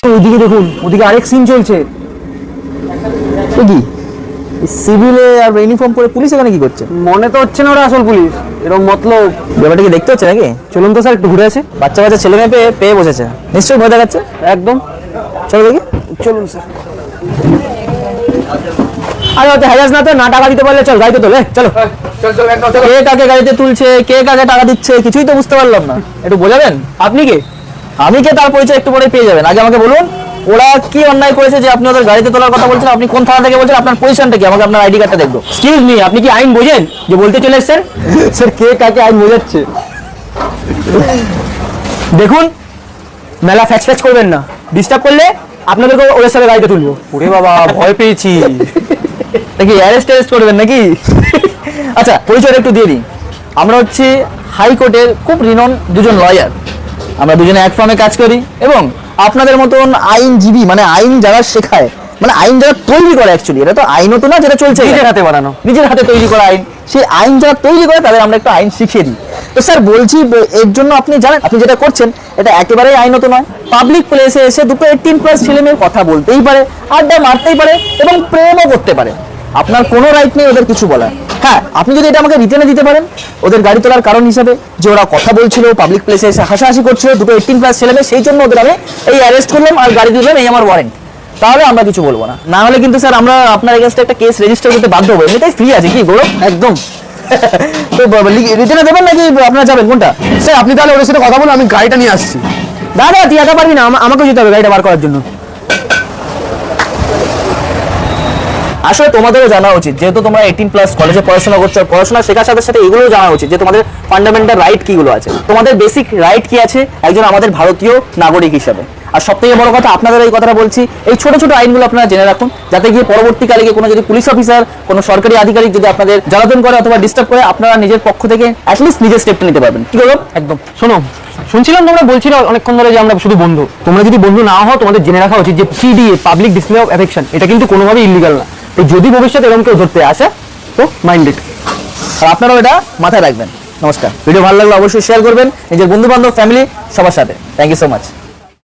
ওইদিকে দেখুন, ওদিকে আরেক সিন চলছে। কি সিভিলে আর ইউনিফর্ম পরে পুলিশ এখানে কি করছে? মনে তো হচ্ছে না ওরা আসল পুলিশ, এরকম মতলব। ব্যাপারটা কি দেখতে হচ্ছে নাকি? চলুন তো স্যার একটু ঘুরে আসি। বাচ্চা বাচ্চা ছেলে মেয়ে পেয়ে বসেছে, নিশ্চয়ই ভয় দেখাচ্ছে। একদম, চলো দেখি। চলুন স্যার। আরে ওতে হ্যারাস না তো, না টাকা দিতে পারলে চল গাড়িতে তোলে, চলো। কে কাকে গাড়িতে তুলছে, কে কাকে টাকা দিচ্ছে, কিছুই তো বুঝতে পারলাম না। একটু বোঝাবেন? আপনি কে? আমি কে তার পরিচয় একটু পরে পেয়ে যাবেন। আগে আমাকে বলুন, ওরা কি অন্যায় করেছে যে আপনি ওদের গাড়িতে তোলার কথা বলছেন? আপনি কোন থানা থেকে বলছেন? আপনার পজিশনটা কি? আমাকে আপনার আইডি কার্ডটা দেখবো। এক্সকিউজ মি, আপনি কি আইন বোঝেন যে বলতে চলে এসেছেন? স্যার কে কাকে আইন বোঝাচ্ছে? দেখুন, মেলা ফ্যাচ ফ্যাচ করবেন না। ডিস্টার্ব করলে আপনাদেরকে ওদের সাথে গাড়িতে তুলবো। ওরে বাবা, ভয় পেয়েছি। নাকি অ্যারেস্ট করবেন নাকি? আচ্ছা, পরিচয়টা একটু দিয়ে দিই। আমরা হচ্ছে হাইকোর্টের খুব রিনন দুজন লয়ার। আমরা দুজনে এক ফার্মে কাজ করি এবং আপনাদের মতন আইনজীবী, মানে আইন যারা শেখায়, মানে আইন যারা তৈরি করে, অ্যাকচুয়ালি এটা তো আইনও তো না যেটা চলছে নিজের হাতে বানানো, নিজের হাতে তৈরি করা আইন, সেই আইন যারা তৈরি করে তাদের আমরা একটা আইন শিখিয়ে দিই। তো স্যার বলছি, এর জন্য আপনি জানেন আপনি যেটা করছেন এটা একেবারেই আইনত নয়। পাবলিক প্লেসে এসে দুটো 18+ ছেলে মেয়ের কথা বলতেই পারে, আড্ডা মারতেই পারে এবং প্রেমও করতে পারে। আপনার কোনো রাইট নেই ওদের কিছু বলার। হ্যাঁ, আপনি যদি এটা আমাকে রিটেনে দিতে পারেন ওদের গাড়ি তোলার কারণ হিসাবে, যে ওরা কথা বলছিল, পাবলিক প্লেসে এসে হাসাহাসি করছিল, দুটো 18+ ছেলে মেয়ে, সেই জন্য ওদের আমি এই অ্যারেস্ট করলাম আর গাড়ি দিলাম, এই আমার ওয়ারেন্ট, তাহলে আমরা কিছু বলবো না। না হলে কিন্তু স্যার আমরা আপনার এগেইনস্টে একটা কেস রেজিস্টার করতে বাধ্য হবো। এমনিতেই ফ্রি আছে কি গৌরব? একদম। তো রিটেনে দেবেন নাকি আপনারা যাবেন, কোনটা? স্যার আপনি তাহলে ওদের সাথে কথা বলুন, আমি গাড়িটা নিয়ে আসছি। দাদা তুই একা পারবি না, আমাকেও যেতে হবে গাড়িটা বার করার জন্য। আসলে তোমাদেরও জানা উচিত, যেহেতু তোমরা 18+ কলেজে পড়াশোনা করছো, পড়াশোনা শেখার সাথে সাথে এগুলোও জানা উচিত যে তোমাদের ফান্ডামেন্টাল রাইট কিগুলো আছে, তোমাদের বেসিক রাইট কি আছে একজন আমাদের ভারতীয় নাগরিক হিসাবে। আর সবথেকে বড় কথা, আপনাদের এই কথাটা বলছি, এই ছোট ছোট আইনগুলো আপনারা জেনে রাখুন, যাতে গিয়ে পরবর্তীকালে গিয়ে কোনো যদি পুলিশ অফিসার, কোনো সরকারি আধিকারিক যদি আপনাদের জ্বালাতন করে অথবা ডিস্টার্ব করে, আপনারা নিজের পক্ষ থেকে অ্যাটলিস্ট নিজের স্টেপটা নিতে পারবেন। কি করবো? একদম। শোনো, শুনছিলাম তোমরা বলছিলে অনেকক্ষণ ধরে যে আমরা শুধু বন্ধু। তোমরা যদি বন্ধু না হও, তোমাদের জেনে রাখা উচিত যে PDA, public display of affection, এটা কিন্তু কোনোভাবেই ইলিগাল না। তো যদি ভবিষ্যতে এরকম কেউ ধরতে আসে তো মাইন্ড ইট। আর আপনারাও এটা মাথায় রাখবেন। নমস্কার, ভিডিও ভালো লাগলে অবশ্যই শেয়ার করবেন নিজের বন্ধু বান্ধব, ফ্যামিলি সবার সাথে। Thank you so much.